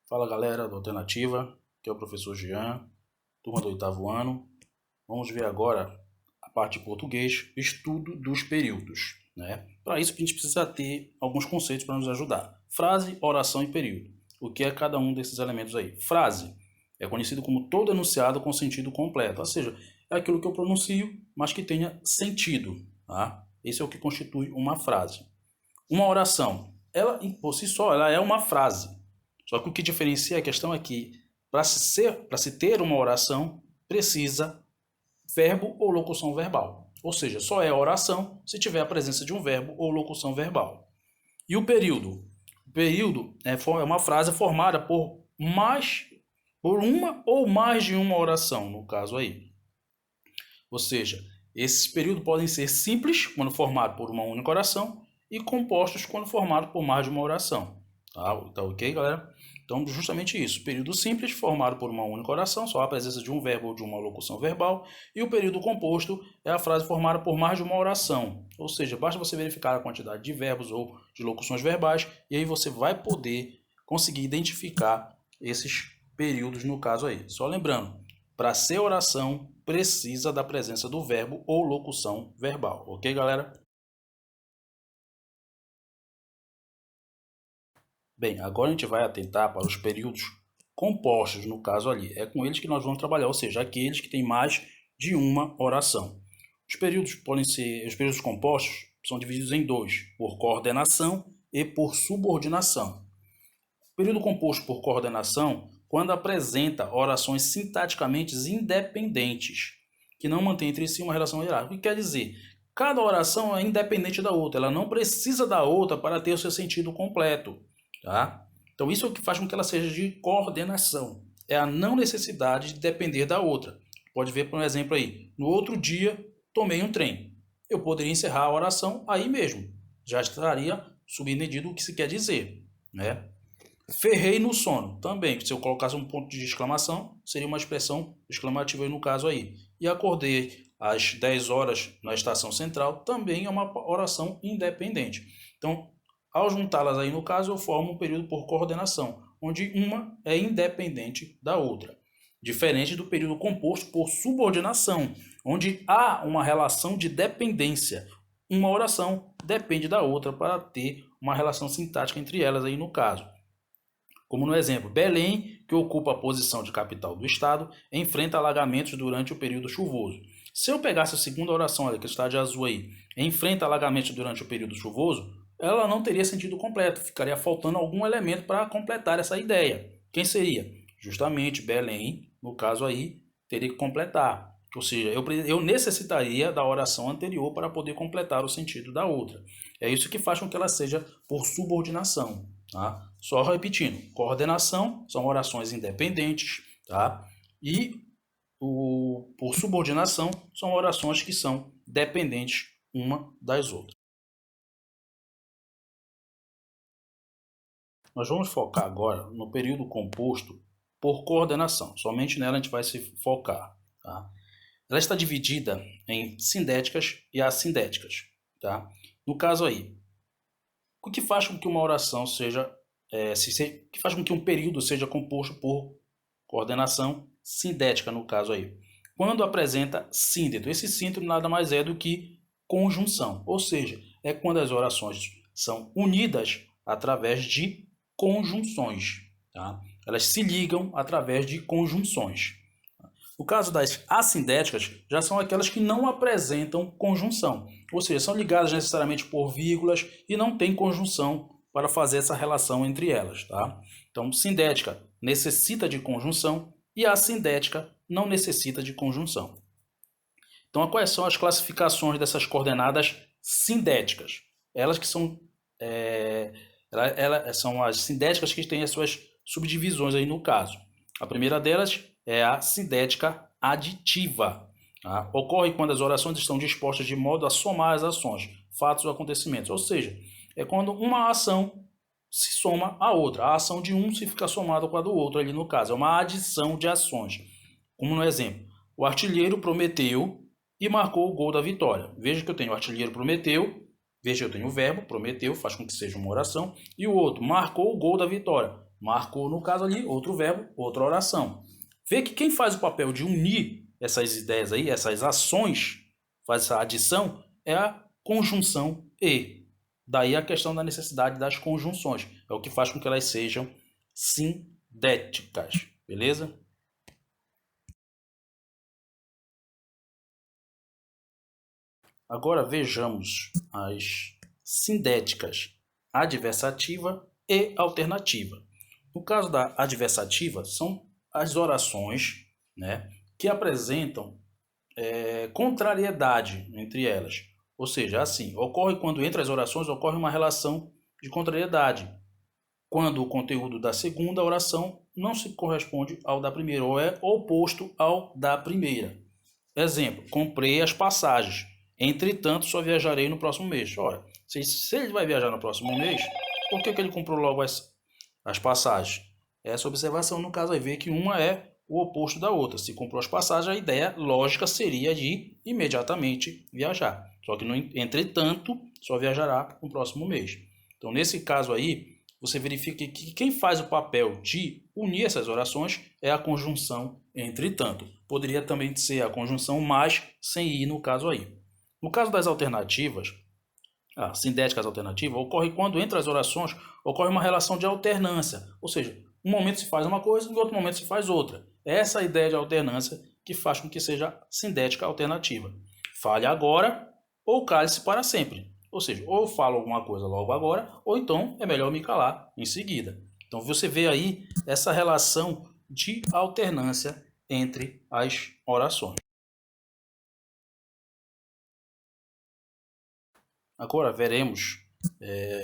Fala galera da Alternativa, aqui é o professor Jean, turma do 8º ano. Vamos ver agora a parte de português, estudo dos períodos. Para isso a gente precisa ter alguns conceitos para nos ajudar. Frase, oração e período. O que é cada um desses elementos aí? Frase é conhecido como todo enunciado com sentido completo, ou seja, é aquilo que eu pronuncio, mas que tenha sentido. Tá? Esse é o que constitui uma frase. Uma oração, ela por si só, ela é uma frase. Só que o que diferencia a questão é que, para se ter uma oração, precisa verbo ou locução verbal. Ou seja, só é oração se tiver a presença de um verbo ou locução verbal. E o período? O período é uma frase formada por uma ou mais de uma oração, no caso aí. Ou seja, esses períodos podem ser simples, quando formado por uma única oração, e compostos quando formado por mais de uma oração. Tá ok, galera? Então, justamente isso. Período simples, formado por uma única oração, só a presença de um verbo ou de uma locução verbal. E o período composto é a frase formada por mais de uma oração. Ou seja, basta você verificar a quantidade de verbos ou de locuções verbais, e aí você vai poder conseguir identificar esses períodos no caso aí. Só lembrando, para ser oração, precisa da presença do verbo ou locução verbal. Ok, galera? Bem, agora a gente vai atentar para os períodos compostos, no caso ali. É com eles que nós vamos trabalhar, ou seja, aqueles que têm mais de uma oração. Os períodos compostos são divididos em dois, por coordenação e por subordinação. O período composto por coordenação, quando apresenta orações sintaticamente independentes, que não mantêm entre si uma relação hierárquica. O que quer dizer? Cada oração é independente da outra, ela não precisa da outra para ter o seu sentido completo. Tá? Então isso é o que faz com que ela seja de coordenação. É a não necessidade de depender da outra. Pode ver, por exemplo, aí. No outro dia, tomei um trem. Eu poderia encerrar a oração aí mesmo. Já estaria subentendido o que se quer dizer. Né? Ferrei no sono. Também, se eu colocasse um ponto de exclamação, seria uma expressão exclamativa aí no caso aí. E acordei às 10 horas na estação central, também é uma oração independente. Então, ao juntá-las aí no caso, eu formo um período por coordenação, onde uma é independente da outra. Diferente do período composto por subordinação, onde há uma relação de dependência. Uma oração depende da outra para ter uma relação sintática entre elas aí no caso. Como no exemplo, Belém, que ocupa a posição de capital do estado, enfrenta alagamentos durante o período chuvoso. Se eu pegasse a segunda oração, que está de azul aí, enfrenta alagamentos durante o período chuvoso, ela não teria sentido completo, ficaria faltando algum elemento para completar essa ideia. Quem seria? Justamente Belém, no caso aí, teria que completar. Ou seja, eu necessitaria da oração anterior para poder completar o sentido da outra. É isso que faz com que ela seja por subordinação. Tá? Só repetindo, coordenação são orações independentes, tá? E por subordinação são orações que são dependentes uma das outras. Nós vamos focar agora no período composto por coordenação. Somente nela a gente vai se focar. Tá? Ela está dividida em sindéticas e assindéticas. Tá? No caso aí, o que faz com que uma oração seja, o que faz com que um período seja composto por coordenação sindética, no caso aí? Quando apresenta síndeto. Esse síndeto nada mais é do que conjunção, ou seja, é quando as orações são unidas através de conjunções. Tá? Elas se ligam através de conjunções. No caso das assindéticas, já são aquelas que não apresentam conjunção, ou seja, são ligadas necessariamente por vírgulas e não tem conjunção para fazer essa relação entre elas. Tá? Então, sindética necessita de conjunção e a assindética não necessita de conjunção. Então, quais são as classificações dessas coordenadas sindéticas? Elas que são, são as sindéticas que têm as suas subdivisões aí no caso. A primeira delas é a sindética aditiva. Tá? Ocorre quando as orações estão dispostas de modo a somar as ações, fatos ou acontecimentos. Ou seja, é quando uma ação se soma à outra. A ação de um se fica somada com a do outro ali no caso. É uma adição de ações. Como no exemplo, o artilheiro prometeu e marcou o gol da vitória. Veja que eu tenho o artilheiro prometeu, veja que eu tenho o verbo, prometeu, faz com que seja uma oração, e o outro, marcou o gol da vitória. Marcou, no caso ali, outro verbo, outra oração. Vê que quem faz o papel de unir essas ideias aí, essas ações, faz essa adição, é a conjunção e. Daí a questão da necessidade das conjunções. É o que faz com que elas sejam sindéticas. Beleza? Agora vejamos as sindéticas adversativa e alternativa. No caso da adversativa, são as orações, né, que apresentam contrariedade entre elas. Ou seja, assim, ocorre quando entre as orações ocorre uma relação de contrariedade, quando o conteúdo da segunda oração não se corresponde ao da primeira, ou é oposto ao da primeira. Exemplo, comprei as passagens, entretanto só viajarei no próximo mês. Ora, se ele vai viajar no próximo mês, por que ele comprou logo as passagens? Essa observação, no caso, aí vê que uma é o oposto da outra. Se comprou as passagens, a ideia lógica seria de imediatamente viajar. Só que, entretanto, só viajará no próximo mês. Então, nesse caso aí, você verifica que quem faz o papel de unir essas orações é a conjunção entretanto. Poderia também ser a conjunção mais, sem ir no caso aí. No caso das alternativas, sindéticas alternativas, ocorre quando entre as orações ocorre uma relação de alternância, ou seja, um momento se faz uma coisa, em outro momento se faz outra. É essa a ideia de alternância que faz com que seja sindética alternativa. Fale agora ou cale-se para sempre. Ou seja, ou eu falo alguma coisa logo agora, ou então é melhor me calar em seguida. Então você vê aí essa relação de alternância entre as orações. Agora veremos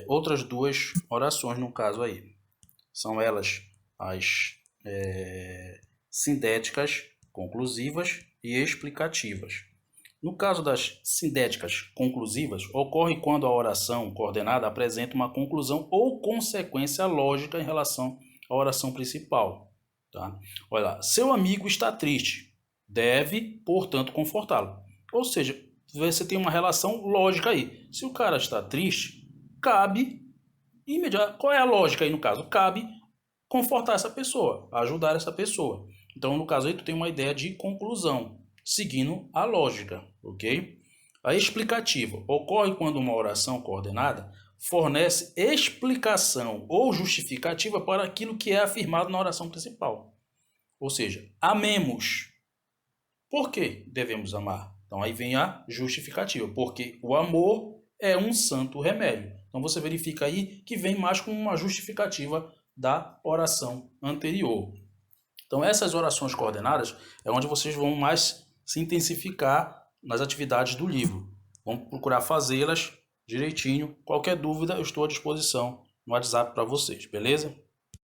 outras duas orações no caso aí. São elas as sindéticas conclusivas e explicativas. No caso das sindéticas conclusivas, ocorre quando a oração coordenada apresenta uma conclusão ou consequência lógica em relação à oração principal. Tá? Olha lá, seu amigo está triste, deve, portanto, confortá-lo. Ou seja, você tem uma relação lógica aí. Se o cara está triste, cabe qual é a lógica aí no caso? Cabe confortar essa pessoa, ajudar essa pessoa. Então, no caso aí, tu tem uma ideia de conclusão, seguindo a lógica, ok? A explicativa ocorre quando uma oração coordenada fornece explicação ou justificativa para aquilo que é afirmado na oração principal. Ou seja, amemos. Por que devemos amar? Então, aí vem a justificativa, porque o amor é um santo remédio. Então, você verifica aí que vem mais com uma justificativa da oração anterior. Então, essas orações coordenadas é onde vocês vão mais se intensificar nas atividades do livro. Vamos procurar fazê-las direitinho. Qualquer dúvida, eu estou à disposição no WhatsApp para vocês, beleza?